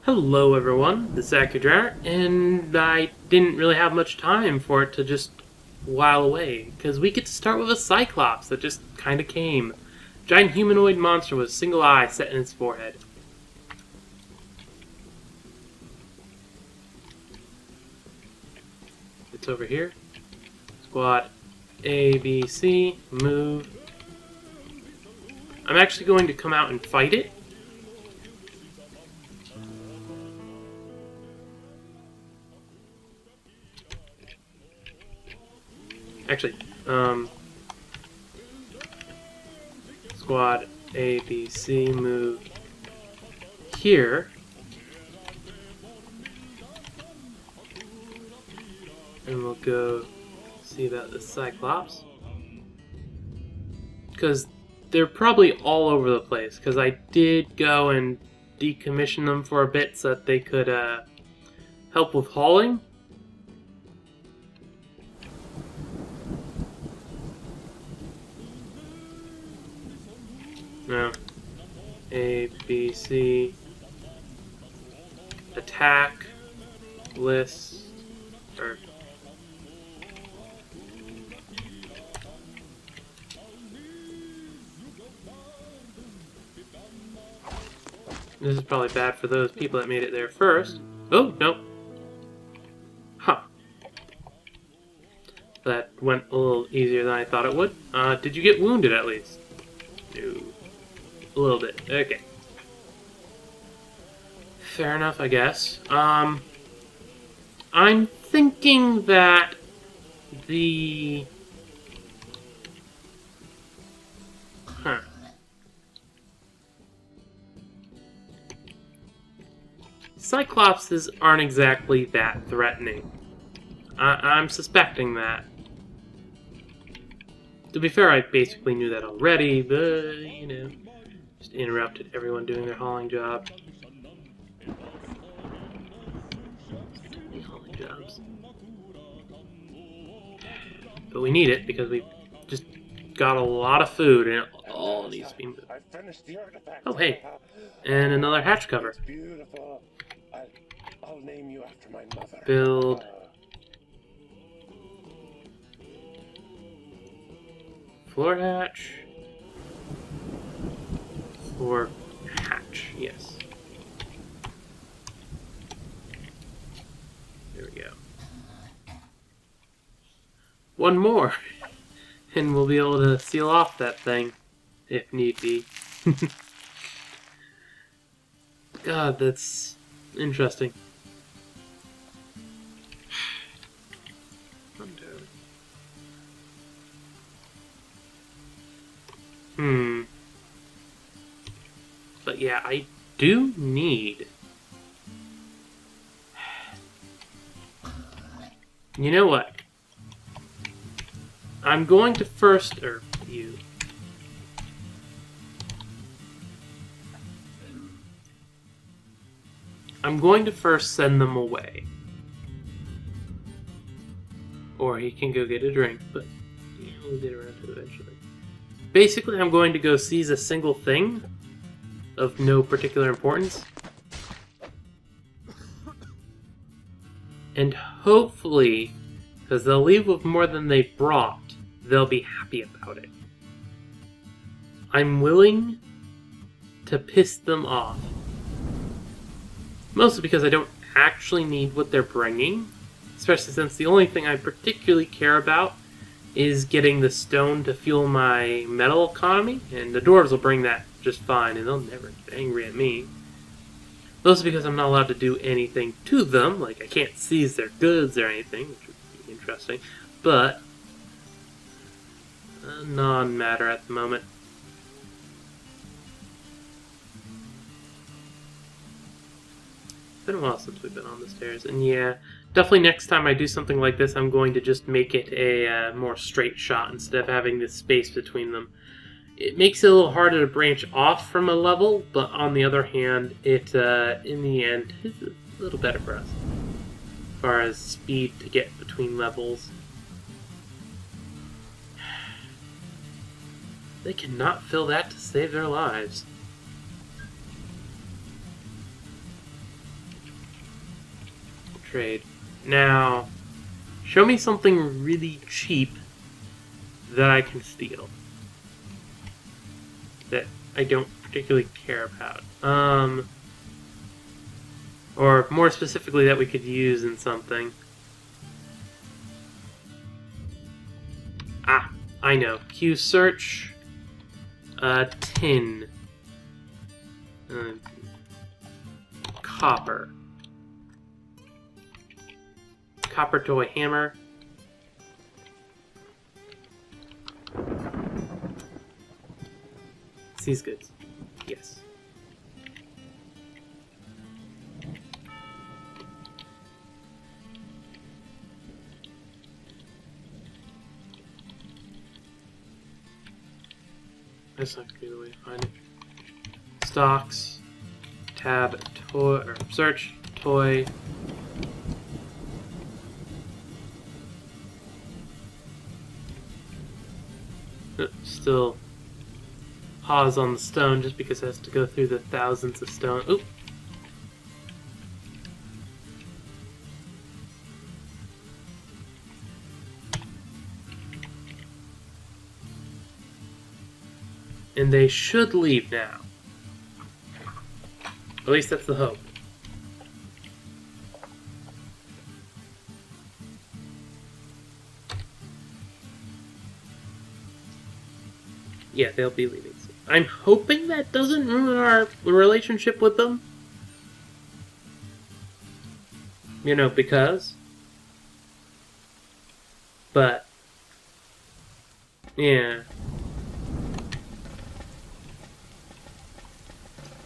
Hello everyone, this is AccuDraft, and I didn't really have much time for it to just while away, because we get to start with a Cyclops that just kinda came. Giant humanoid monster with a single eye set in its forehead. It's over here. Squad A, B, C, move. I'm actually going to come out and fight it. Actually, squad A, B, C, move here. And we'll go see about the Cyclops. Because they're probably all over the place, because I did go and decommission them for a bit so that they could help with hauling. No. A, B, C. Attack. List. Or... This is probably bad for those people that made it there first. Oh, no. Huh. That went a little easier than I thought it would. Did you get wounded at least? No. A little bit. Okay. Fair enough, I guess. I'm thinking that the... Cyclopses aren't exactly that threatening. I'm suspecting that. To be fair, I basically knew that already, but, you know, just interrupted everyone doing their hauling job. Hauling jobs. But we need it because we just got a lot of food and it all needs to be moved. Oh, hey. And another hatch cover. I'll name you after my mother. Build. Floor hatch. Floor hatch, yes. There we go. One more. And we'll be able to seal off that thing, if need be. God, that's interesting. But yeah, I do need... You know what? I'm going to first... Or you... I'm going to first send them away. Or he can go get a drink, but yeah, we'll get around to it eventually. Basically, I'm going to go seize a single thing of no particular importance. And hopefully, because they'll leave with more than they brought, they'll be happy about it. I'm willing to piss them off. Mostly because I don't actually need what they're bringing, especially since the only thing I particularly care about is getting the stone to fuel my metal economy, and the dwarves will bring that just fine, and they'll never get angry at me. Mostly because I'm not allowed to do anything to them, like I can't seize their goods or anything, which would be interesting, but a non-matter at the moment. It's been a while since we've been on the stairs, and yeah, definitely next time I do something like this, I'm going to just make it a more straight shot instead of having this space between them. It makes it a little harder to branch off from a level, but on the other hand, it, in the end, is a little better for us. As far as speed to get between levels. They cannot fill that to save their lives. trade. Now, show me something really cheap that I can steal. That I don't particularly care about. Or more specifically, that we could use in something. Ah, I know. Q search. Tin. Copper. Copper toy hammer. These goods. Yes. That's not gonna be the way to find it. Stocks. Tab toy or search toy. Still pause on the stone just because it has to go through the thousands of stone. Oop. And they should leave now. At least that's the hope. Yeah, they'll be leaving soon. I'm hoping that doesn't ruin our relationship with them. You know, because... But... Yeah.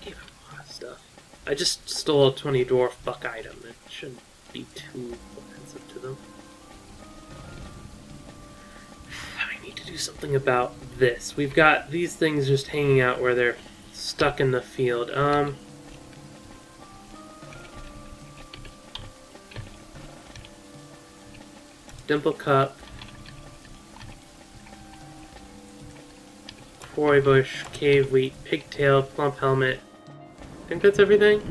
Gave him a lot of stuff. I just stole a 20 dwarf buck item. It shouldn't be too offensive to them. I need to do something about this. We've got these things just hanging out where they're stuck in the field. Dimple cup. Quarry bush, cave wheat, pigtail, plump helmet. I think that's everything.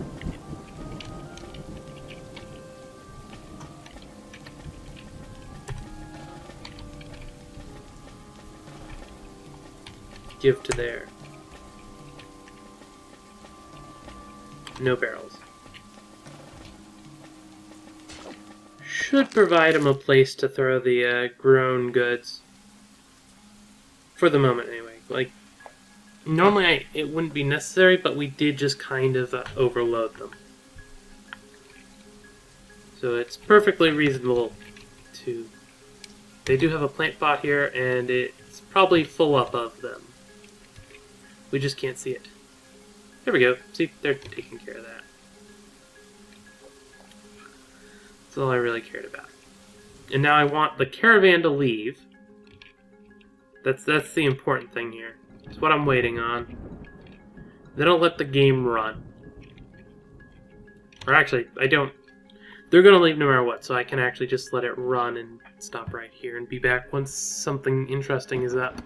Give to there. No barrels. Should provide him a place to throw the grown goods. For the moment, anyway. Like, normally it wouldn't be necessary, but we did just kind of overload them. So it's perfectly reasonable to... They do have a plant pot here, and it's probably full up of them. We just can't see it. There we go. See, they're taking care of that. That's all I really cared about. And now I want the caravan to leave. That's the important thing here. It's what I'm waiting on. Then I'll let the game run. Or actually, I don't... They're going to leave no matter what, so I can actually just let it run and stop right here and be back once something interesting is up.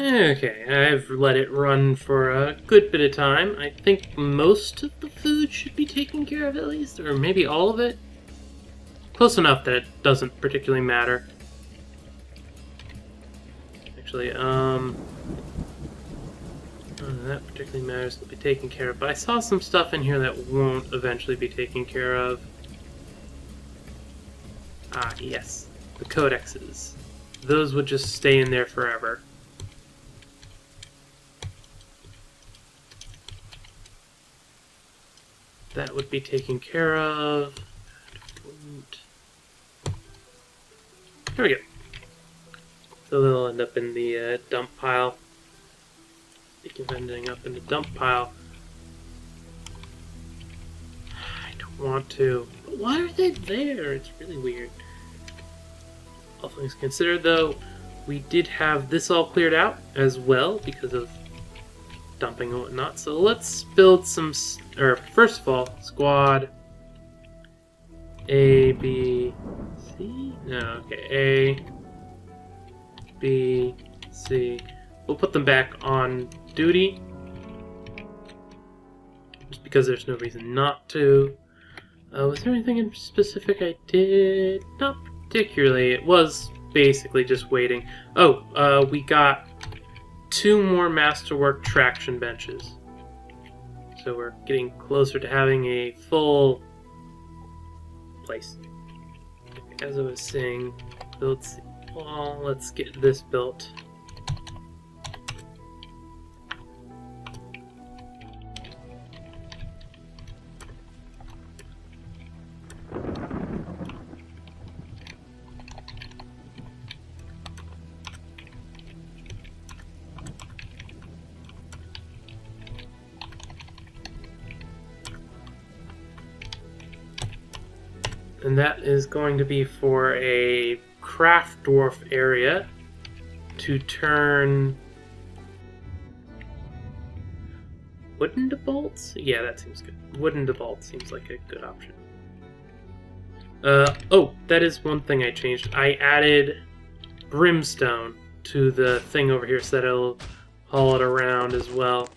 Okay, I've let it run for a good bit of time. I think most of the food should be taken care of at least, or maybe all of it. Close enough that it doesn't particularly matter. Actually, none of that particularly matters. It'll be taken care of. But I saw some stuff in here that won't eventually be taken care of. Ah, yes. The codexes. Those would just stay in there forever. That would be taken care of. There we go. So they'll end up in the dump pile. Speaking of ending up in the dump pile, I don't want to. But why are they there? It's really weird. All things considered, though, we did have this all cleared out as well because of dumping and whatnot. So let's build some. Or first of all, squad A, B, C. No, okay, A, B, C. We'll put them back on duty, just because there's no reason not to. Was there anything in specific I did? Not particularly. It was basically just waiting. Oh, we got 2 more Masterwork traction benches. So we're getting closer to having a full place. As I was saying, build wall. Let's get this built. And that is going to be for a craft dwarf area to turn wooden to bolts? Yeah, that seems good. Wooden to bolts seems like a good option. Oh, that is one thing I changed. I added brimstone to the thing over here so that it'll haul it around as well.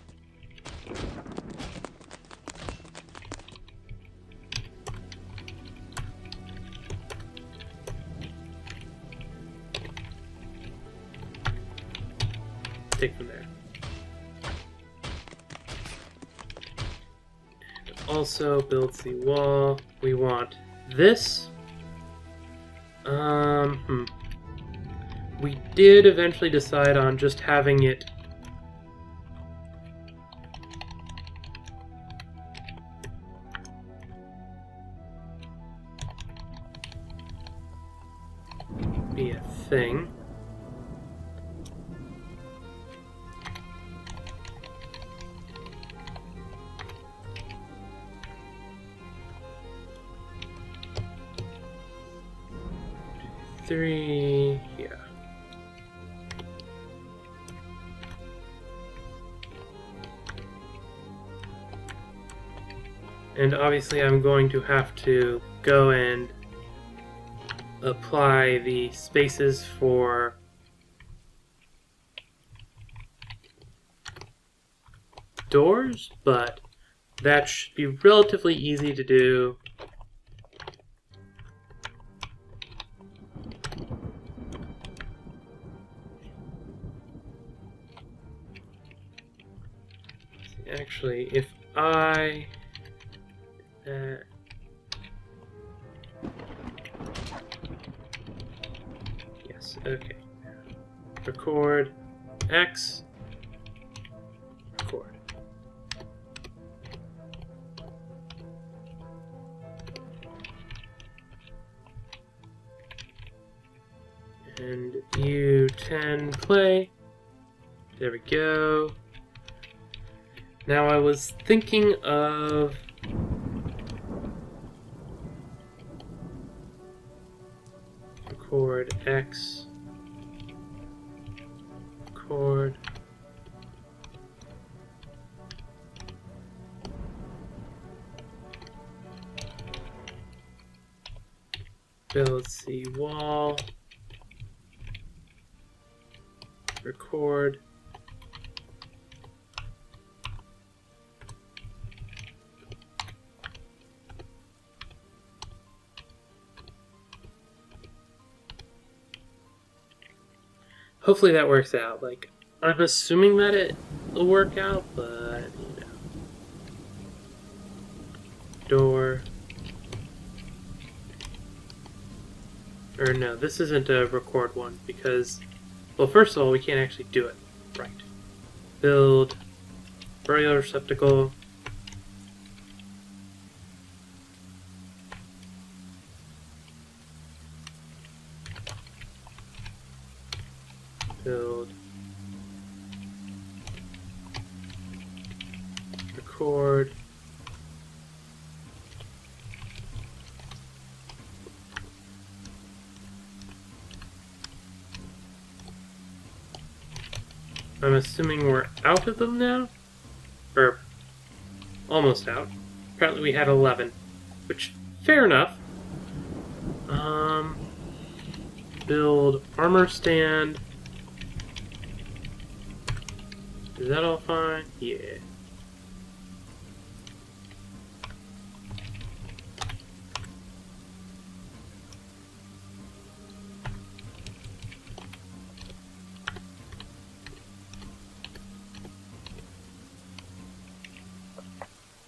Take from there. And also build the wall. We want this. We did eventually decide on just having it be a thing. Three, yeah. And obviously I'm going to have to go and apply the spaces for doors, but that should be relatively easy to do. Actually, if I yes, okay. Record X, record. And U10 play. There we go. Now I was thinking of record X, record, build C wall, record. hopefully that works out. Like, I'm assuming that it will work out, but, you know. Door. Or no, this isn't a record one, because, well, first of all, we can't actually do it right. Build. Burial receptacle. Build. Record. I'm assuming we're out of them now? Or almost out. Apparently we had 11. Which, fair enough. Build armor stand. Is that all fine? Yeah.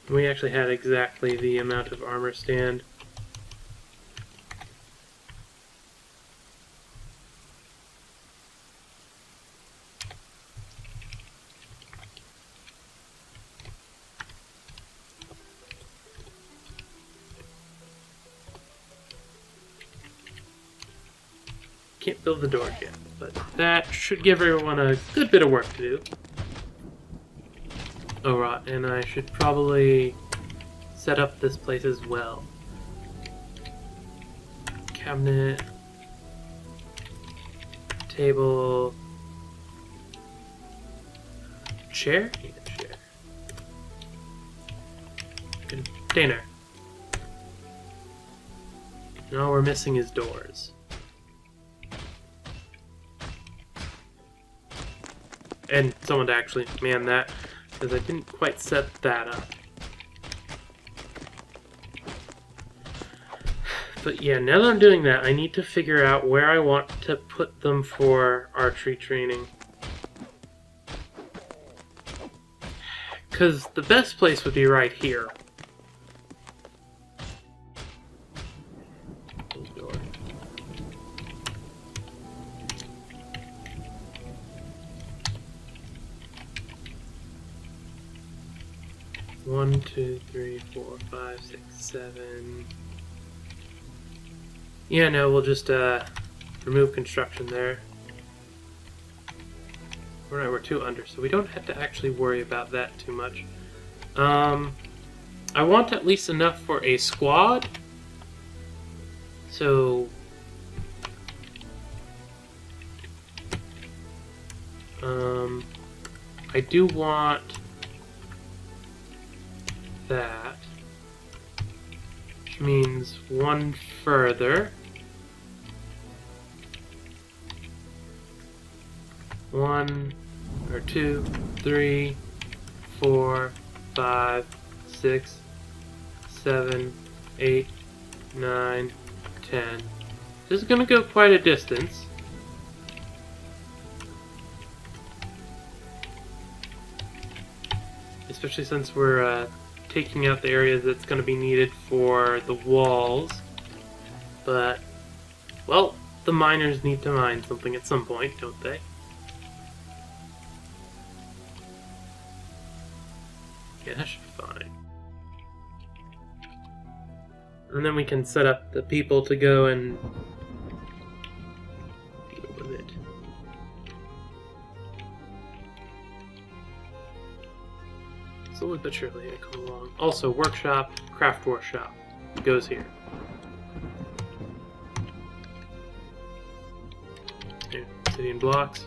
We actually had exactly the amount of armor stand. Can't build the doors yet, but that should give everyone a good bit of work to do. Oh, right, and I should probably set up this place as well. Cabinet, table, chair? Need a chair. Container. And all we're missing is doors. And someone to actually man that, because I didn't quite set that up. But yeah, now that I'm doing that, I need to figure out where I want to put them for archery training. Because the best place would be right here. One, two, three, 4, 5, 6, 7. Yeah, no, we'll just remove construction there. Alright, we're 2 under, so we don't have to actually worry about that too much. I want at least enough for a squad. So I do want that, which means 1 further. 1 or 2, 3, 4, 5, 6, 7, 8, 9, 10. This is going to go quite a distance. Especially since we're taking out the areas that's going to be needed for the walls. But, well, the miners need to mine something at some point, don't they? Yeah, that should be fine. And then we can set up the people to go and deal with it. Slowly but surely I come along. Also, workshop, craft workshop goes here. Here, obsidian blocks.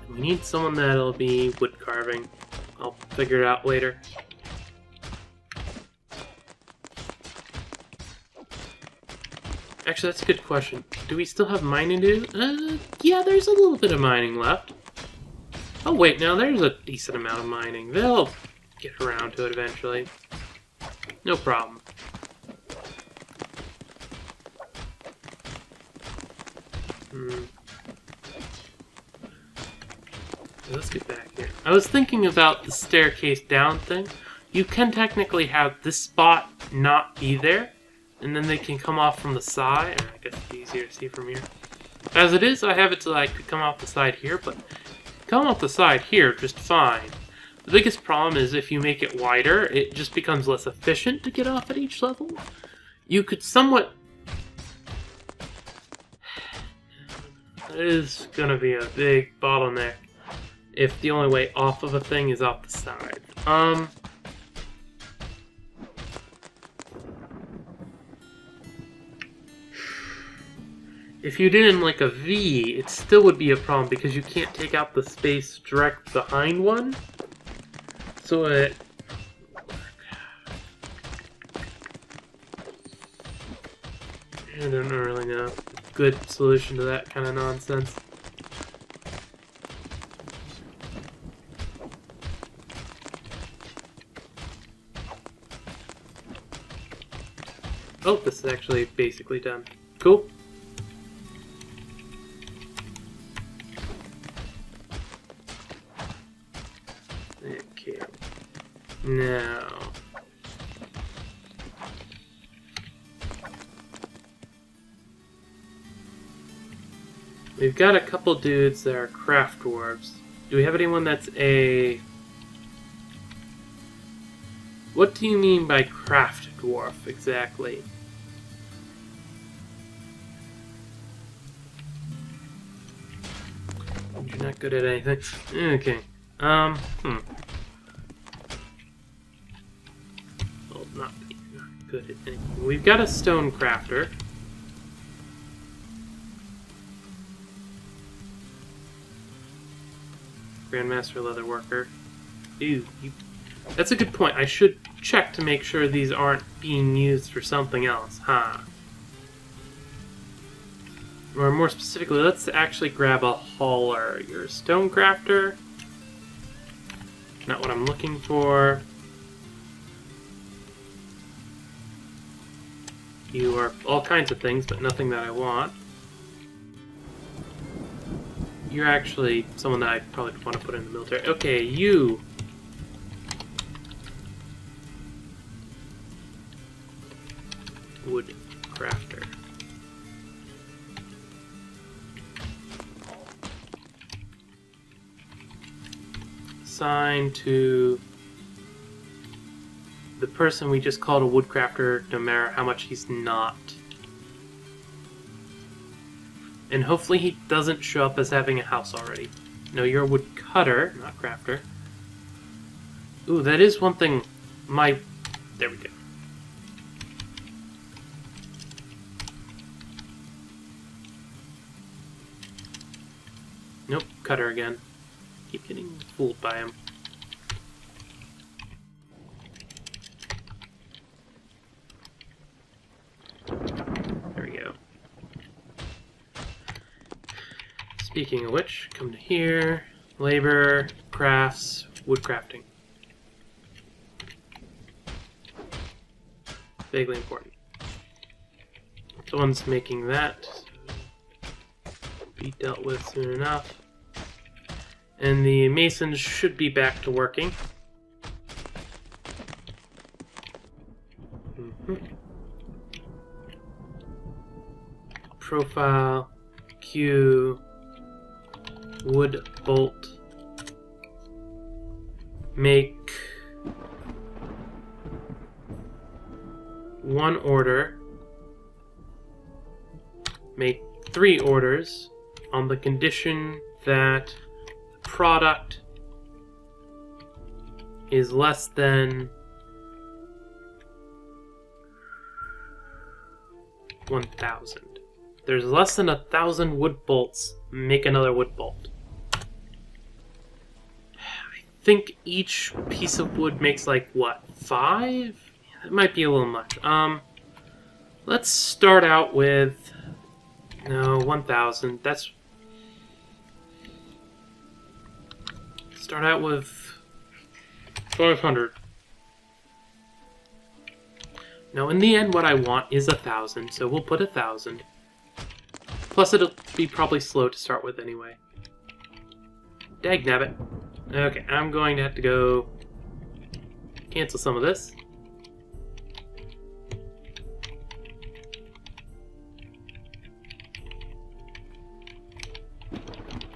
We need someone that'll be wood carving. I'll figure it out later. Actually, that's a good question. Do we still have mining to do? Yeah, there's a little bit of mining left. Oh wait, now there's a decent amount of mining. They'll get around to it eventually. No problem. Let's get back here. I was thinking about the staircase down thing. You can technically have this spot not be there, and then they can come off from the side. I guess it's easier to see from here. As it is, I have it to like come off the side here, but come off the side here just fine. The biggest problem is if you make it wider, it just becomes less efficient to get off at each level. You could somewhat... That is gonna be a big bottleneck if the only way off of a thing is off the side. If you did in like a V, it still would be a problem because you can't take out the space direct behind one. So I don't really know a good solution to that kind of nonsense. Oh, this is actually basically done. Cool. Okay. Now... we've got a couple dudes that are craft dwarves. Do we have anyone that's a... What do you mean by craft dwarf, exactly? You're not good at anything. Okay. Well, not good at anything. We've got a stone crafter. Grandmaster Leatherworker. Ew. That's a good point. I should check to make sure these aren't being used for something else, huh? Or more specifically, let's actually grab a hauler. You're a stonecrafter. Not what I'm looking for. You are all kinds of things, but nothing that I want. You're actually someone that I probably want to put in the military. Okay, you. Wood crafter. Assign to the person we just called a woodcrafter, no matter how much he's not. And hopefully he doesn't show up as having a house already. No, you're a woodcutter, not crafter. Ooh, that is one thing there we go. Nope, cutter again. Keep getting fooled by him. There we go. Speaking of which, come to here. Labor, crafts, woodcrafting. Vaguely important. Someone's making that. Be dealt with soon enough. And the masons should be back to working. Profile, Q, wood bolt, make one order, make 3 orders on the condition that the product is less than 1,000. There's less than 1,000 wood bolts. Make another wood bolt. I think each piece of wood makes like what, 5? It might be a little much. Let's start out with 1,000. That's start out with 500. Now, in the end, what I want is 1,000, so we'll put 1,000. Plus, it'll be probably slow to start with anyway. Dagnabbit. Okay, I'm going to have to go cancel some of this.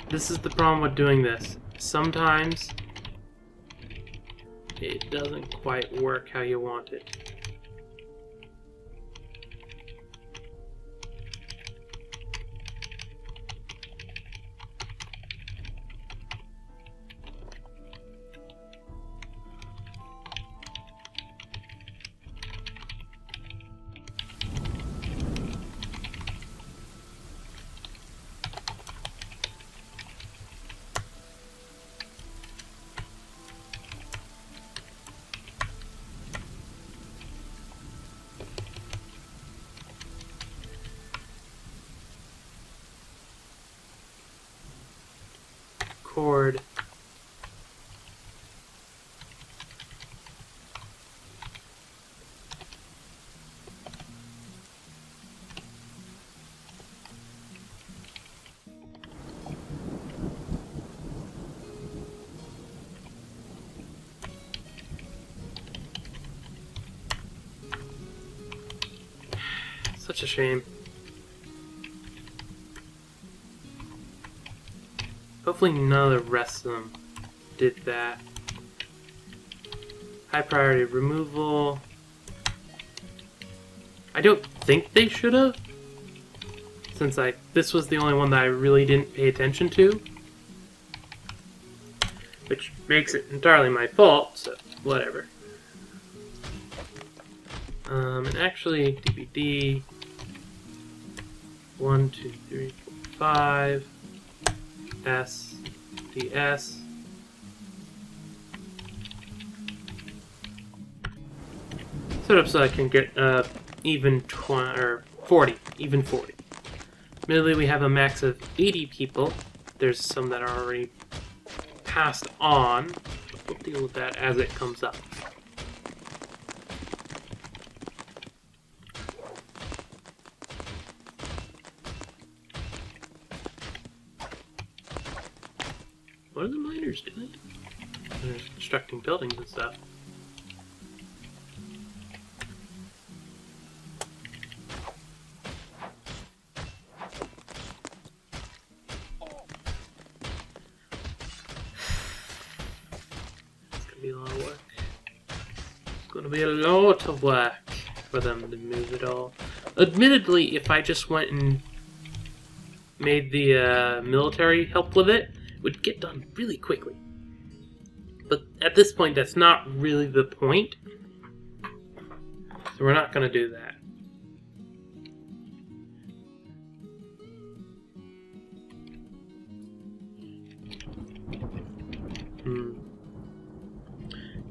This is the problem with doing this. Sometimes it doesn't quite work how you want it. Cord. Such a shame. Hopefully none of the rest of them did that. High priority removal. I don't think they should have, since this was the only one that I really didn't pay attention to. Which makes it entirely my fault, so whatever. And actually, DVD 1, 2, 3, 4, 5. S, DS. Set up so I can get even 20 or 40, even 40. Admittedly, we have a max of 80 people. There's some that are already passed on. But we'll deal with that as it comes up. What are the miners doing? They're constructing buildings and stuff. It's gonna be a lot of work. It's gonna be a lot of work for them to move it all. Admittedly, if I just went and made the military help with it, would get done really quickly. But at this point, that's not really the point. So we're not going to do that.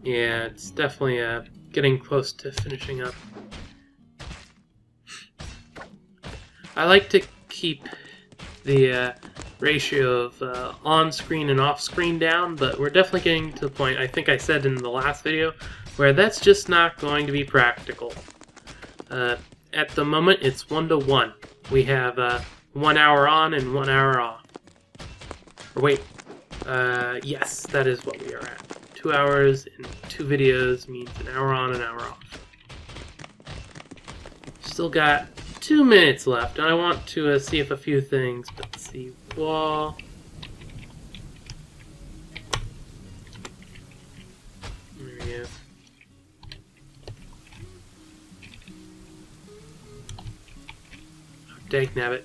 Yeah, it's definitely getting close to finishing up. I like to keep the ratio of on-screen and off-screen down, but we're definitely getting to the point, I think I said in the last video, where that's just not going to be practical. At the moment, it's 1-to-1. We have 1 hour on and 1 hour off. Or wait, yes, that is what we are at. 2 hours and 2 videos means an hour on, an hour off. Still got 2 minutes left, and I want to see if a few things. Let's see, wall. There we go. Oh, dagnabbit.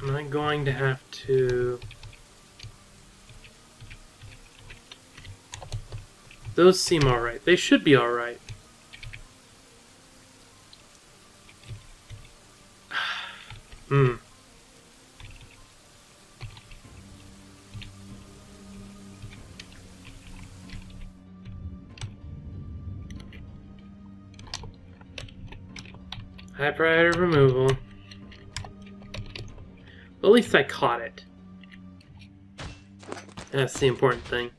Am I going to have to... Those seem alright. They should be alright. High priority removal. At least I caught it. That's the important thing.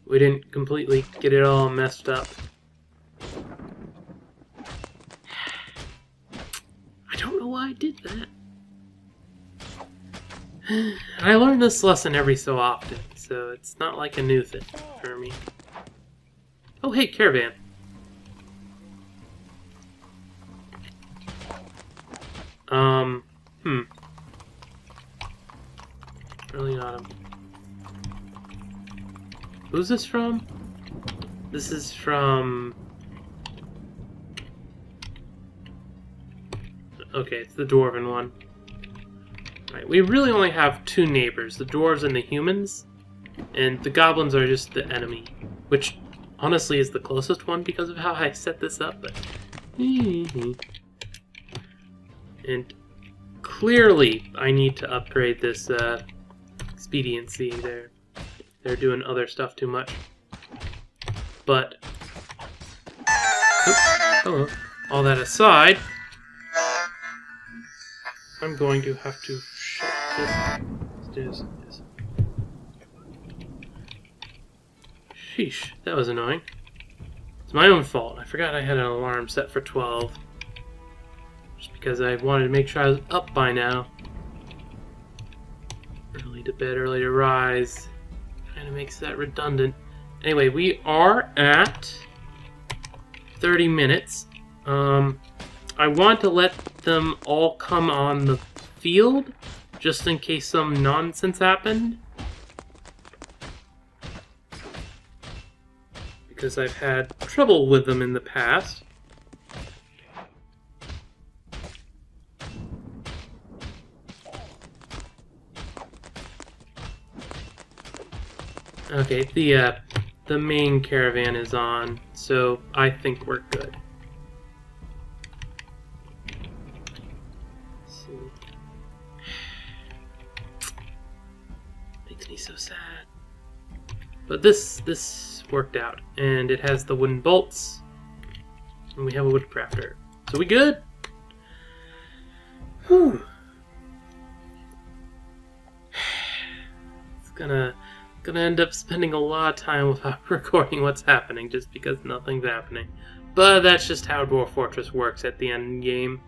We didn't completely get it all messed up. I don't know why I did that. I learn this lesson every so often, so it's not like a new thing for me. Oh, hey, caravan. Really not him. Who's this from? This is from... Okay, it's the dwarven one. Right, we really only have two neighbors, the dwarves and the humans. And the goblins are just the enemy. Which, honestly, is the closest one because of how I set this up, but... And clearly, I need to upgrade this expediency there. They're doing other stuff too much. But... Oops, hello. All that aside, I'm going to have to shut this. Sheesh, that was annoying. It's my own fault. I forgot I had an alarm set for 12. Just because I wanted to make sure I was up by now. Early to bed, early to rise. Kind of makes that redundant. Anyway, we are at 30 minutes. I want to let them all come on the field, just in case some nonsense happened. Because I've had trouble with them in the past. Okay, the main caravan is on, so I think we're good. Let's see. Makes me so sad. But this worked out, and it has the wooden bolts, and we have a wood crafter. So we good? Whew. It's gonna end up spending a lot of time without recording what's happening just because nothing's happening. But that's just how Dwarf Fortress works at the end game.